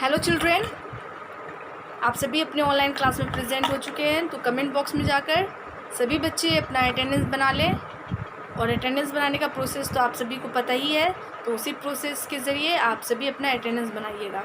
Hello children, आप सभी अपने ऑनलाइन क्लास में प्रेजेंट हो चुके हैं। तो कमेंट बॉक्स में जाकर सभी बच्चे अपना अटेंडेंस बना लें। और अटेंडेंस बनाने का प्रोसेस तो आप सभी को पता ही है, तो उसी प्रोसेस के ज़रिए आप सभी अपना अटेंडेंस बनाइएगा।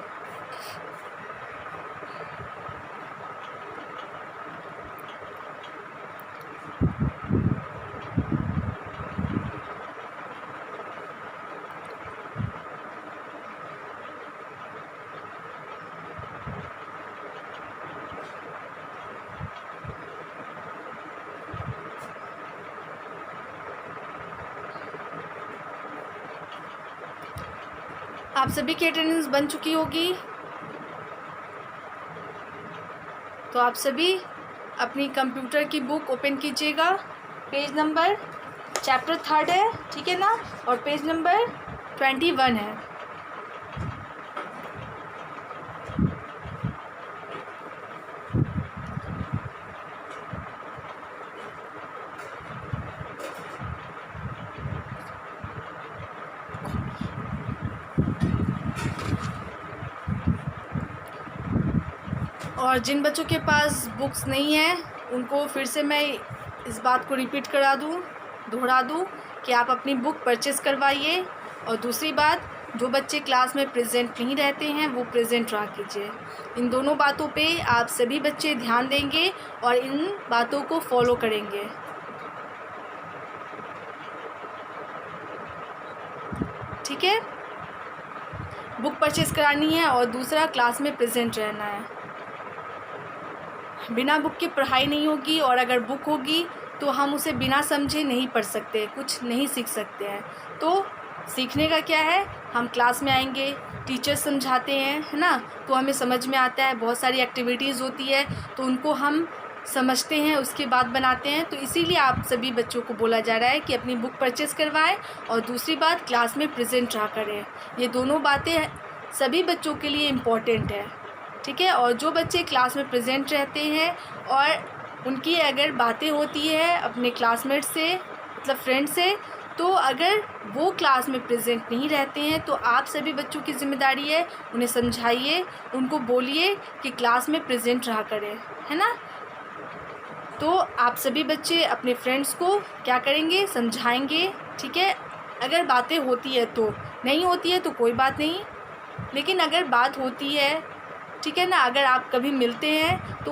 आप सभी की अटेंडेंस बन चुकी होगी, तो आप सभी अपनी कंप्यूटर की बुक ओपन कीजिएगा। पेज नंबर चैप्टर 3 है, ठीक है ना, और पेज नंबर 21 है। और जिन बच्चों के पास बुक्स नहीं है उनको फिर से मैं इस बात को रिपीट दोहरा दूँ कि आप अपनी बुक परचेज़ करवाइए। और दूसरी बात, जो बच्चे क्लास में प्रेजेंट नहीं रहते हैं वो प्रेजेंट रहा कीजिए। इन दोनों बातों पे आप सभी बच्चे ध्यान देंगे और इन बातों को फॉलो करेंगे, ठीक है। बुक परचेज़ करानी है और दूसरा क्लास में प्रेजेंट रहना है। बिना बुक के पढ़ाई नहीं होगी, और अगर बुक होगी तो हम उसे बिना समझे नहीं पढ़ सकते, कुछ नहीं सीख सकते हैं। तो सीखने का क्या है, हम क्लास में आएंगे, टीचर समझाते हैं, है ना, तो हमें समझ में आता है। बहुत सारी एक्टिविटीज़ होती है तो उनको हम समझते हैं, उसके बाद बनाते हैं। तो इसीलिए आप सभी बच्चों को बोला जा रहा है कि अपनी बुक परचेज़ करवाएं और दूसरी बात, क्लास में प्रेजेंट रहा करें। ये दोनों बातें सभी बच्चों के लिए इम्पॉर्टेंट है, ठीक है। और जो बच्चे क्लास में प्रेजेंट रहते हैं और उनकी अगर बातें होती है अपने क्लासमेट से, मतलब फ्रेंड से, तो अगर वो क्लास में प्रेजेंट नहीं रहते हैं तो आप सभी बच्चों की ज़िम्मेदारी है, उन्हें समझाइए, उनको बोलिए कि क्लास में प्रेजेंट रहा करें, है ना। तो आप सभी बच्चे अपने फ्रेंड्स को क्या करेंगे, समझाएंगे, ठीक है। अगर बातें होती है तो, नहीं होती है तो कोई बात नहीं, लेकिन अगर बात होती है, ठीक है ना, अगर आप कभी मिलते हैं तो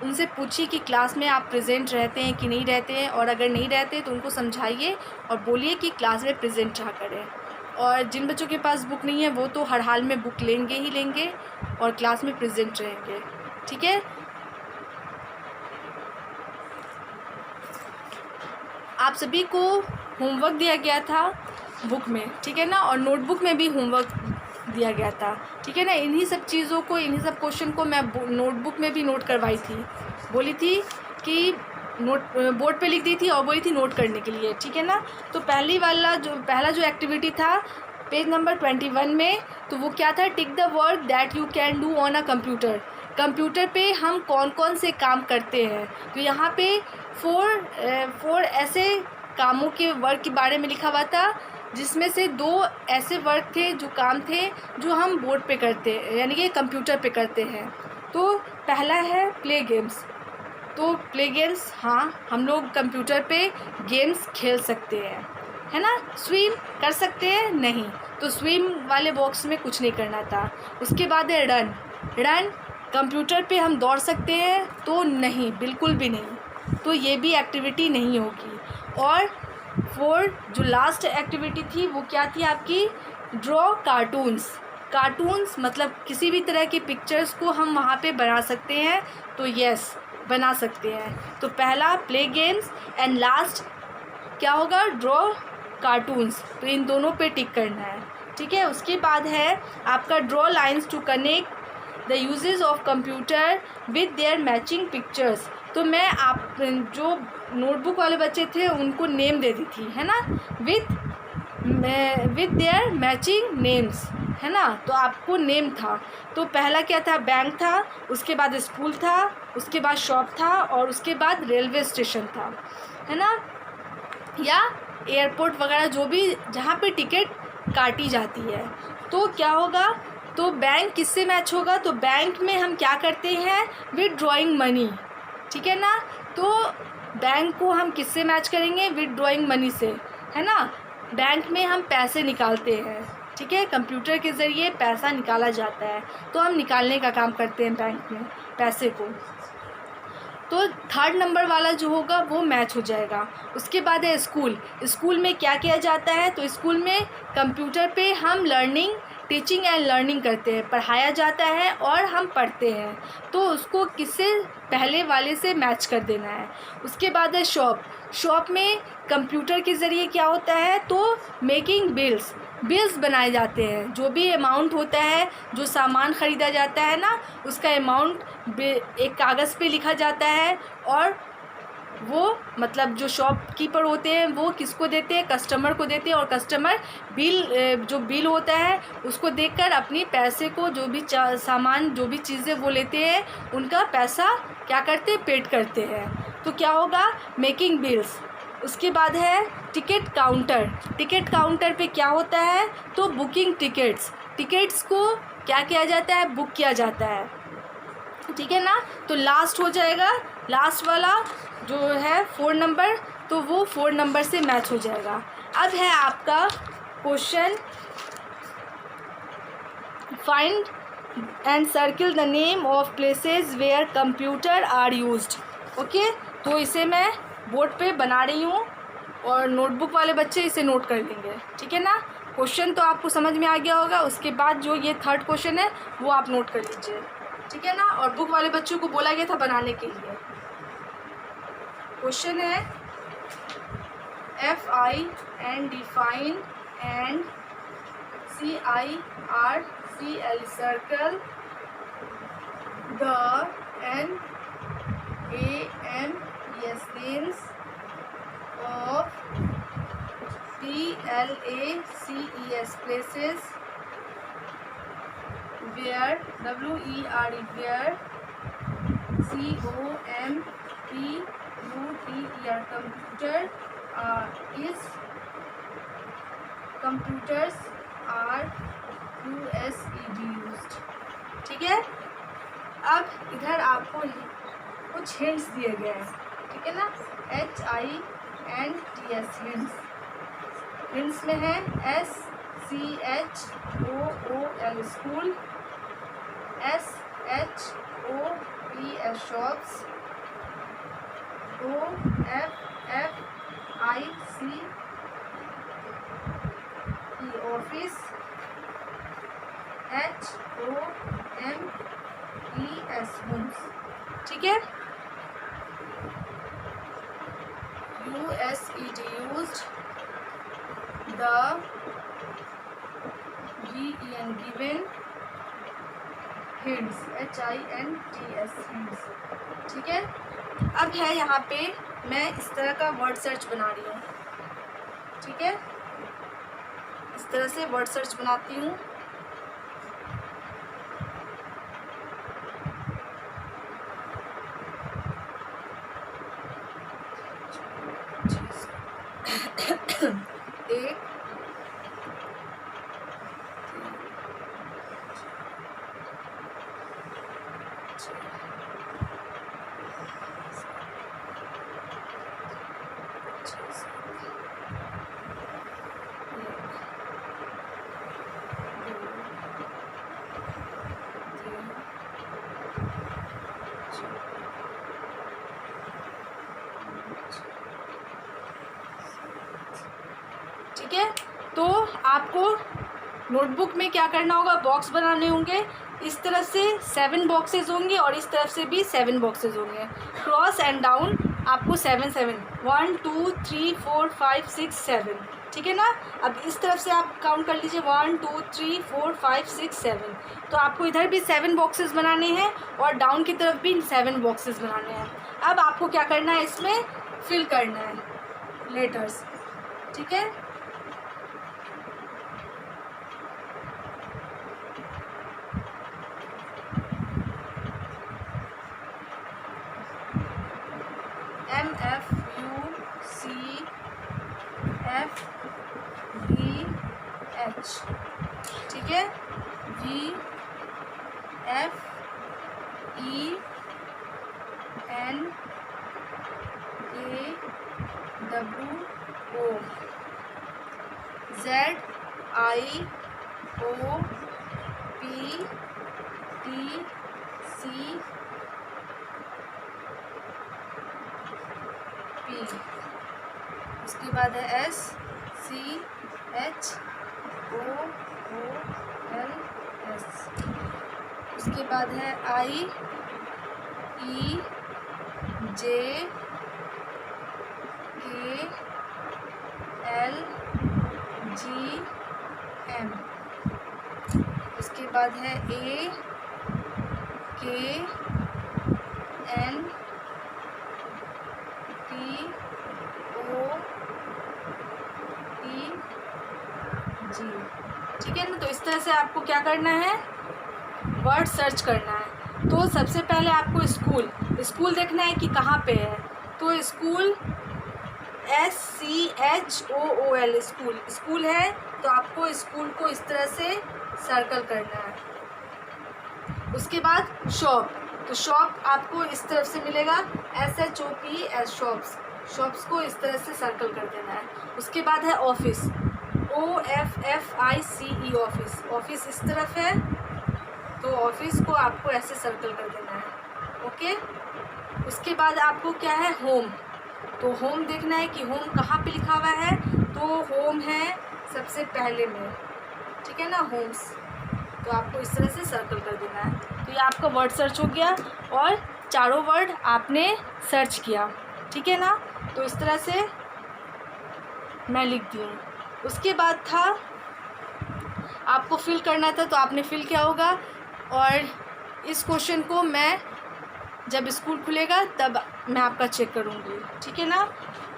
उनसे पूछिए कि क्लास में आप प्रेजेंट रहते हैं कि नहीं रहते हैं। और अगर नहीं रहते तो उनको समझाइए और बोलिए कि क्लास में प्रेजेंट रहा करें। और जिन बच्चों के पास बुक नहीं है वो तो हर हाल में बुक लेंगे ही लेंगे और क्लास में प्रेजेंट रहेंगे, ठीक है। आप सभी को होमवर्क दिया गया था बुक में, ठीक है ना, और नोटबुक में भी होमवर्क दिया गया था, ठीक है ना। इन्हीं सब चीज़ों को, इन्हीं सब क्वेश्चन को मैं नोटबुक में भी नोट करवाई थी, बोली थी कि नोट बोर्ड पे लिख दी थी और बोली थी नोट करने के लिए, ठीक है ना। तो पहला जो एक्टिविटी था पेज नंबर 21 में, तो वो क्या था, tick the work that you can do on a computer. Computer पे हम कौन कौन से काम करते हैं, तो यहाँ पे फोर ऐसे कामों के वर्क के बारे में लिखा हुआ था, जिसमें से 2 ऐसे वर्क थे, जो काम थे जो हम बोर्ड पे करते हैं, यानी कि कंप्यूटर पे करते हैं। तो पहला है प्ले गेम्स। तो प्ले गेम्स, हाँ, हम लोग कंप्यूटर पे गेम्स खेल सकते हैं, है ना। स्विम कर सकते हैं, नहीं, तो स्विम वाले बॉक्स में कुछ नहीं करना था। उसके बाद है रन कंप्यूटर पे हम दौड़ सकते हैं, तो नहीं, बिल्कुल भी नहीं, तो ये भी एक्टिविटी नहीं होगी। और 4 जो लास्ट एक्टिविटी थी वो क्या थी आपकी, ड्रॉ कार्टून्स मतलब किसी भी तरह की पिक्चर्स को हम वहाँ पे बना सकते हैं, तो यस, बना सकते हैं। तो पहला प्ले गेम्स एंड लास्ट क्या होगा, ड्रॉ कार्टून्स, तो इन दोनों पे टिक करना है, ठीक है। उसके बाद है आपका draw lines to connect the uses of computer with their matching pictures. तो मैं आप जो नोटबुक वाले बच्चे थे उनको नेम दे दी थी, है ना, विद देयर मैचिंग नेम्स, है ना। तो आपको नेम था, तो पहला क्या था, बैंक था, उसके बाद स्कूल था, उसके बाद शॉप था, और उसके बाद रेलवे स्टेशन था, है ना, या एयरपोर्ट वगैरह, जो भी जहाँ पे टिकट काटी जाती है। तो क्या होगा, तो बैंक किससे मैच होगा? तो बैंक में हम क्या करते हैं? विथड्रॉइंग मनी, ठीक है ना। तो बैंक को हम किससे मैच करेंगे? विथड्रॉइंग मनी से, है ना। बैंक में हम पैसे निकालते हैं, ठीक है, कंप्यूटर के ज़रिए पैसा निकाला जाता है, तो हम निकालने का काम करते हैं बैंक में पैसे को। तो थर्ड नंबर वाला जो होगा वो मैच हो जाएगा। उसके बाद है स्कूल। स्कूल में क्या किया जाता है? तो स्कूल में कंप्यूटर पे हम टीचिंग एंड लर्निंग करते हैं, पढ़ाया जाता है और हम पढ़ते हैं, तो उसको किससे? पहले वाले से मैच कर देना है। उसके बाद है शॉप। शॉप में कंप्यूटर के ज़रिए क्या होता है? तो मेकिंग बिल्स बनाए जाते हैं। जो भी अमाउंट होता है, जो सामान ख़रीदा जाता है ना, उसका अमाउंट एक कागज़ पे लिखा जाता है, और वो मतलब जो शॉपकीपर होते हैं वो किसको देते हैं? कस्टमर को देते हैं, और कस्टमर जो बिल होता है उसको देखकर अपनी पैसे को, जो भी सामान, जो भी चीज़ें वो लेते हैं, उनका पैसा क्या करते हैं? पेड करते हैं। तो क्या होगा? Making bills. उसके बाद है टिकट काउंटर। टिकट काउंटर पे क्या होता है? तो बुकिंग टिकट्स को क्या किया जाता है? बुक किया जाता है, ठीक है ना। तो लास्ट हो जाएगा, लास्ट वाला जो है 4 नंबर, तो वो 4 नंबर से मैच हो जाएगा। अब है आपका question, find and circle the name of places where computer are used. Okay, तो इसे मैं बोर्ड पे बना रही हूँ, और नोटबुक वाले बच्चे इसे नोट कर लेंगे, ठीक है ना। क्वेश्चन तो आपको समझ में आ गया होगा। उसके बाद जो ये थर्ड क्वेश्चन है वो आप नोट कर लीजिए, ठीक है ना। और बुक वाले बच्चों को बोला गया था बनाने के लिए। क्वेश्चन है FIN define and CIRCL circle the NAMES of PLACES places where WERE where computers are used, ठीक है। अब इधर आपको कुछ हिंट्स दिए गए हैं, ठीक है ना। HINTS हिंट्स में है SCHOOL school, SHOPS shops, OFFICE office, HOMES homes, ठीक है। USED used, the GEN given, hints HINTS hints, ठीक है। अब है यहाँ पे मैं इस तरह का वर्ड सर्च बना रही हूँ, ठीक है। इस तरह से वर्ड सर्च बनाती हूँ। एक ठीक है। तो आपको नोटबुक में क्या करना होगा? बॉक्स बनाने होंगे। इस तरफ से 7 बॉक्सेस होंगे और इस तरफ से भी 7 बॉक्सेस होंगे। क्रॉस एंड डाउन आपको 7 1 2 3 4 5 6 7, ठीक है ना। अब इस तरफ से आप काउंट कर लीजिए 1 2 3 4 5 6 7। तो आपको इधर भी 7 बॉक्सेस बनाने हैं और डाउन की तरफ भी 7 बॉक्सेस बनाने हैं। अब आपको क्या करना है? इसमें फिल करना है लेटर्स, ठीक है। MFUCFDH, ठीक है। FENAWO, ZIOPTCP। उसके बाद है SCHOOLS। उसके बाद है IEJKLGM। उसके बाद है AKNTOTG। ठीक है ना। तो इस तरह से आपको क्या करना है, वर्ड सर्च करना है। तो सबसे पहले आपको स्कूल देखना है कि कहाँ पे है। तो स्कूल SCHOOL स्कूल है, तो आपको स्कूल को इस तरह से सर्कल करना है। उसके बाद शॉप, तो शॉप आपको इस तरफ से मिलेगा SHOPS शॉप्स को इस तरह से सर्कल कर देना है। उसके बाद है ऑफिस, OFFICE ऑफिस इस तरफ है, तो ऑफिस को आपको ऐसे सर्कल कर देना है। ओके। उसके बाद आपको क्या है, होम, तो होम देखना है कि होम कहाँ पे लिखा हुआ है। तो होम है सबसे पहले में, ठीक है ना, होम्स। तो आपको इस तरह से सर्कल कर देना है। तो ये आपका वर्ड सर्च हो गया और चारों वर्ड आपने सर्च किया, ठीक है ना। तो इस तरह से मैं लिख दी हूँ। उसके बाद था आपको फिल करना था, तो आपने फिल किया होगा। और इस क्वेश्चन को मैं जब स्कूल खुलेगा तब मैं आपका चेक करूँगी, ठीक है ना।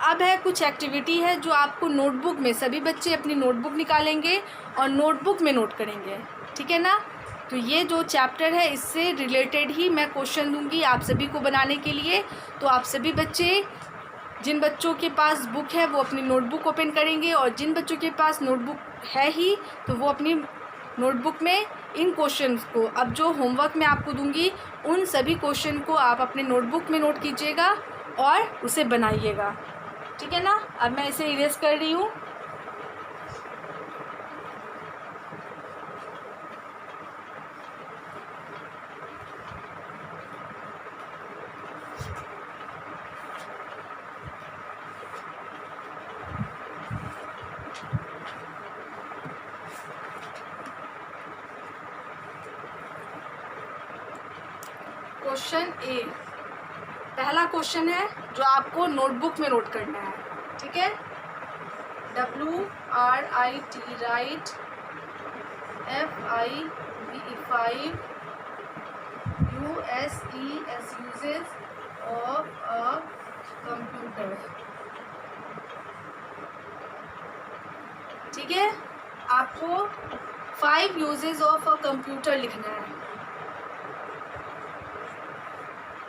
अब है कुछ एक्टिविटी है जो आपको नोटबुक में, सभी बच्चे अपनी नोटबुक निकालेंगे और नोटबुक में नोट करेंगे, ठीक है ना। तो ये जो चैप्टर है इससे रिलेटेड ही मैं क्वेश्चन दूंगी आप सभी को बनाने के लिए। तो आप सभी बच्चे, जिन बच्चों के पास बुक है वो अपनी नोटबुक ओपन करेंगे, और जिन बच्चों के पास नोटबुक है ही तो वो अपनी नोटबुक में इन क्वेश्चंस को, अब जो होमवर्क मैं आपको दूंगी उन सभी क्वेश्चन को आप अपने नोटबुक में नोट कीजिएगा और उसे बनाइएगा, ठीक है ना। अब मैं इसे इरेज कर रही हूँ। क्वेश्चन ए, पहला क्वेश्चन है जो आपको नोटबुक में नोट करना है, ठीक है। WRIT write, FIVE USES uses of a computer, ठीक है। आपको 5 यूजेस ऑफ अ कंप्यूटर लिखना है।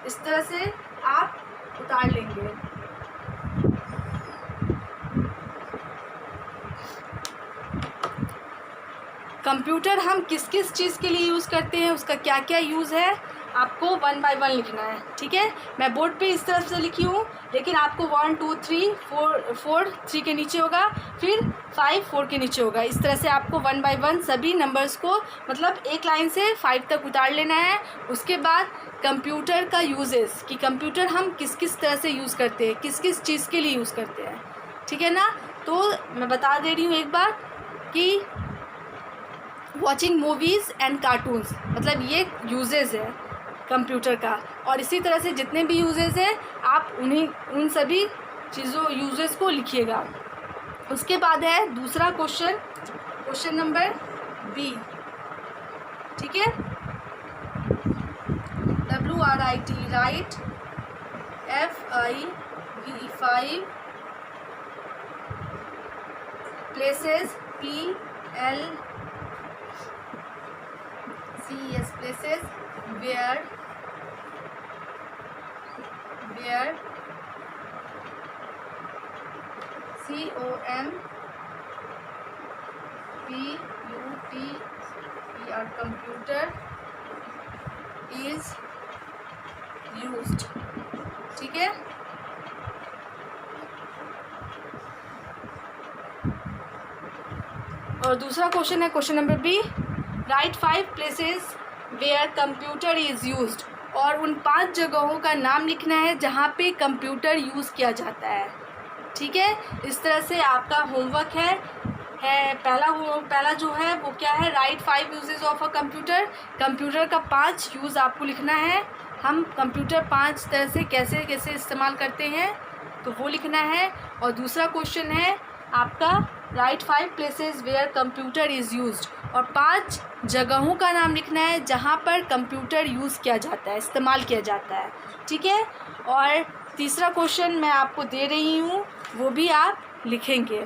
इस तरह से आप उतार लेंगे। कंप्यूटर हम किस किस चीज़ के लिए यूज़ करते हैं, उसका क्या क्या यूज़ है, आपको 1 बाय 1 लिखना है, ठीक है। मैं बोर्ड पे इस तरफ से लिखी हूँ, लेकिन आपको 1 2 3 4 3 के नीचे होगा, फिर 5 4 के नीचे होगा। इस तरह से आपको 1 बाय 1 सभी नंबर्स को, मतलब एक लाइन से 5 तक उतार लेना है। उसके बाद कंप्यूटर का यूजेस, कि कंप्यूटर हम किस किस तरह से यूज़ करते हैं, किस किस चीज़ के लिए यूज़ करते हैं, ठीक है ना। तो मैं बता दे रही हूँ एक बार कि वॉचिंग मूवीज़ एंड कार्टून्स, मतलब ये यूजेस है कंप्यूटर का। और इसी तरह से जितने भी यूजेस हैं आप उन सभी चीज़ों यूजेस को लिखिएगा। उसके बाद है दूसरा क्वेश्चन, क्वेश्चन नंबर बी, ठीक है। WRIT write, FIVE places, PLCES places, where COMPUTER is used, ठीक है। और दूसरा क्वेश्चन है question number B, write 5 places where computer is used, और उन 5 जगहों का नाम लिखना है जहाँ पे कंप्यूटर यूज़ किया जाता है, ठीक है। इस तरह से आपका होमवर्क है पहला जो है वो क्या है, right 5 uses of a computer. Computer का 5 यूज़ आपको लिखना है, हम कंप्यूटर 5 तरह से कैसे कैसे इस्तेमाल करते हैं तो वो लिखना है। और दूसरा क्वेश्चन है आपका, write 5 places where computer is used, और 5 जगहों का नाम लिखना है जहाँ पर कंप्यूटर यूज़ किया जाता है, इस्तेमाल किया जाता है, ठीक है। और तीसरा क्वेश्चन मैं आपको दे रही हूँ, वो भी आप लिखेंगे।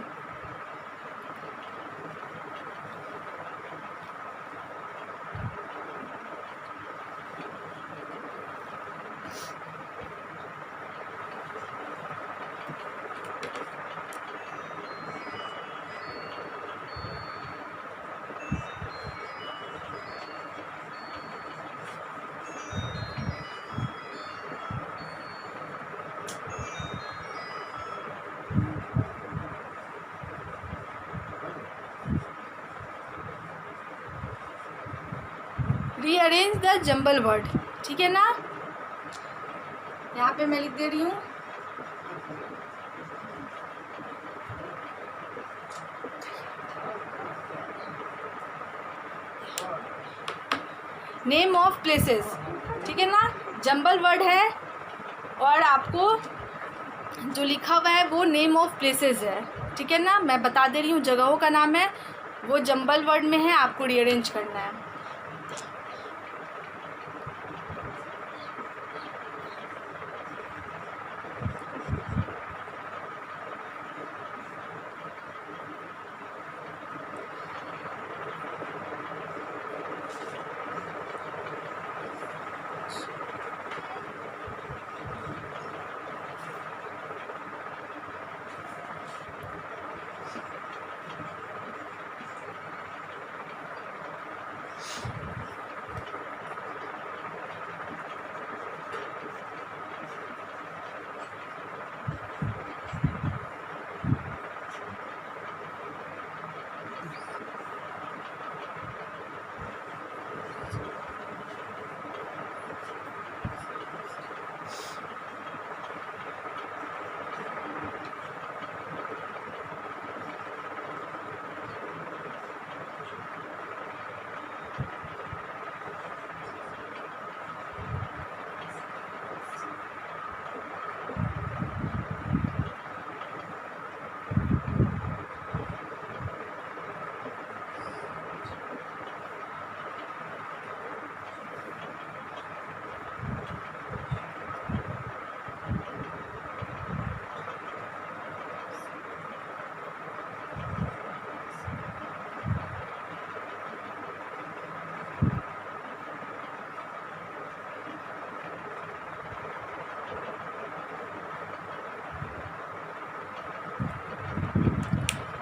रीअरेंज द जंबल वर्ड, ठीक है ना। यहाँ पे मैं लिख दे रही हूँ, नेम ऑफ प्लेसेस, ठीक है ना। जंबल वर्ड है और आपको जो लिखा हुआ है वो नेम ऑफ प्लेसेस है, ठीक है ना। मैं बता दे रही हूँ, जगहों का नाम है वो जंबल वर्ड में है, आपको रीअरेंज करना है।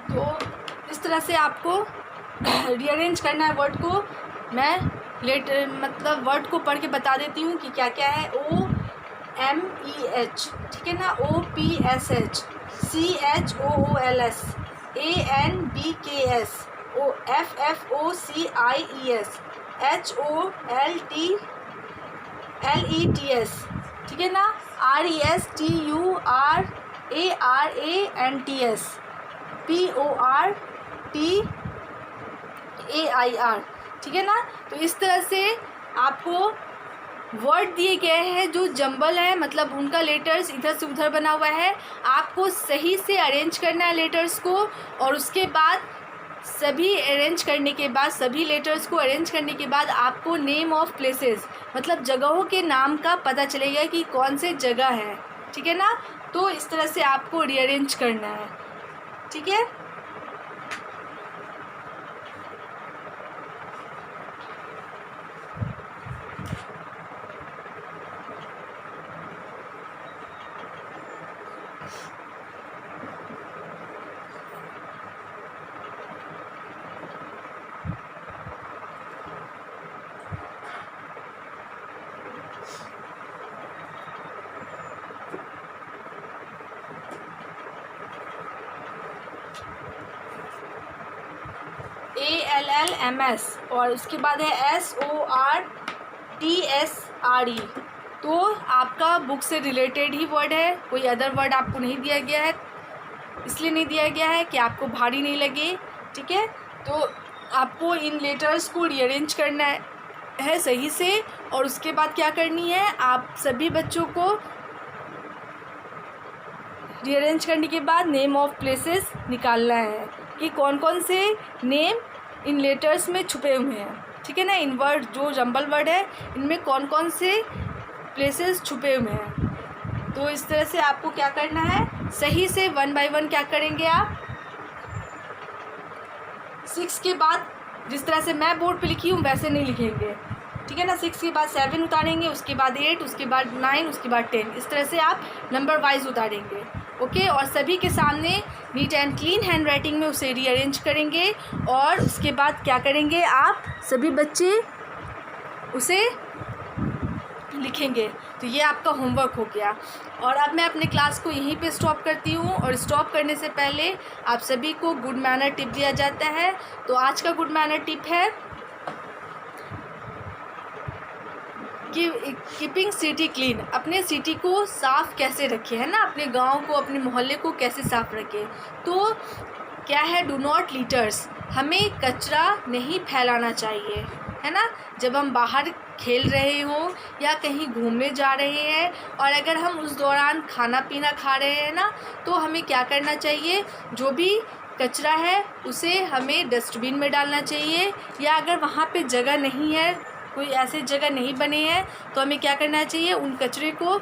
तो इस तरह से आपको रीअरेंज करना है वर्ड को। मैं मतलब वर्ड को पढ़ के बता देती हूँ कि क्या क्या है। OMEH, ठीक है ना। OPSH, CHOOLS, ANBKS, FFOCIES, HOLTLETS, ठीक है ना। RESTURARANTS, PORTAIR, ठीक है ना। तो इस तरह से आपको वर्ड दिए गए हैं जो जंबल है, मतलब उनका लेटर्स इधर से उधर बना हुआ है, आपको सही से अरेंज करना है लेटर्स को। और उसके बाद सभी लेटर्स को अरेंज करने के बाद आपको नेम ऑफ प्लेसेस, मतलब जगहों के नाम का पता चलेगा कि कौन से जगह है, ठीक है ना। तो इस तरह से आपको रीअरेंज करना है, ठीक है। ALLMS और उसके बाद है SORTSRE। तो आपका बुक से रिलेटेड ही वर्ड है, कोई अदर वर्ड आपको नहीं दिया गया है, इसलिए नहीं दिया गया है कि आपको भारी नहीं लगे, ठीक है। तो आपको इन लेटर्स को रीअरेंज करना है सही से, और उसके बाद क्या करनी है, आप सभी बच्चों को रीअरेंज करने के बाद नेम ऑफ प्लेसेस निकालना है कि कौन कौन से नेम इन लेटर्स में छुपे हुए हैं, ठीक है ना। इन वर्ड जो जंबल वर्ड है इनमें कौन कौन से प्लेसेस छुपे हुए हैं। तो इस तरह से आपको क्या करना है, सही से 1 बाय 1 क्या करेंगे आप, 6 के बाद जिस तरह से मैं बोर्ड पे लिखी हूँ वैसे नहीं लिखेंगे, ठीक है ना। 6 के बाद 7 उतारेंगे, उसके बाद 8, उसके बाद 9, उसके बाद 10, इस तरह से आप नंबर वाइज उतारेंगे, ओके। और सभी के सामने neat and clean hand writing में उसे रीअरेंज करेंगे, और उसके बाद क्या करेंगे, आप सभी बच्चे उसे लिखेंगे। तो ये आपका होमवर्क हो गया। और अब मैं अपने क्लास को यहीं पे स्टॉप करती हूँ, और स्टॉप करने से पहले आप सभी को गुड मैनर टिप दिया जाता है। तो आज का गुड मैनर टिप है कि कीपिंग सिटी क्लीन, अपने सिटी को साफ़ कैसे रखें, है ना, अपने गांव को, अपने मोहल्ले को कैसे साफ़ रखें। तो क्या है, डू नॉट लिटर्स, हमें कचरा नहीं फैलाना चाहिए, है ना। जब हम बाहर खेल रहे हों या कहीं घूमने जा रहे हैं, और अगर हम उस दौरान खाना पीना खा रहे हैं ना, तो हमें क्या करना चाहिए, जो भी कचरा है उसे हमें डस्टबिन में डालना चाहिए, या अगर वहाँ पे जगह नहीं है, कोई ऐसे जगह नहीं बने हैं, तो हमें क्या करना चाहिए, उन कचरे को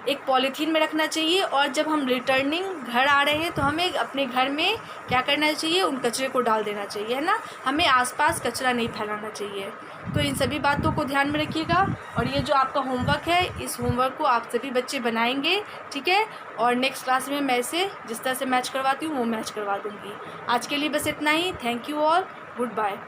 एक पॉलीथीन में रखना चाहिए। और जब हम रिटर्निंग घर आ रहे हैं तो हमें अपने घर में क्या करना चाहिए, उन कचरे को डाल देना चाहिए, है ना। हमें आसपास कचरा नहीं फैलाना चाहिए। तो इन सभी बातों को ध्यान में रखिएगा। और ये जो आपका होमवर्क है, इस होमवर्क को आप सभी बच्चे बनाएंगे, ठीक है। और नेक्स्ट क्लास में मैं इसे जिस तरह से मैच करवाती हूँ वो मैच करवा दूँगी। आज के लिए बस इतना ही। Thank you all, good bye.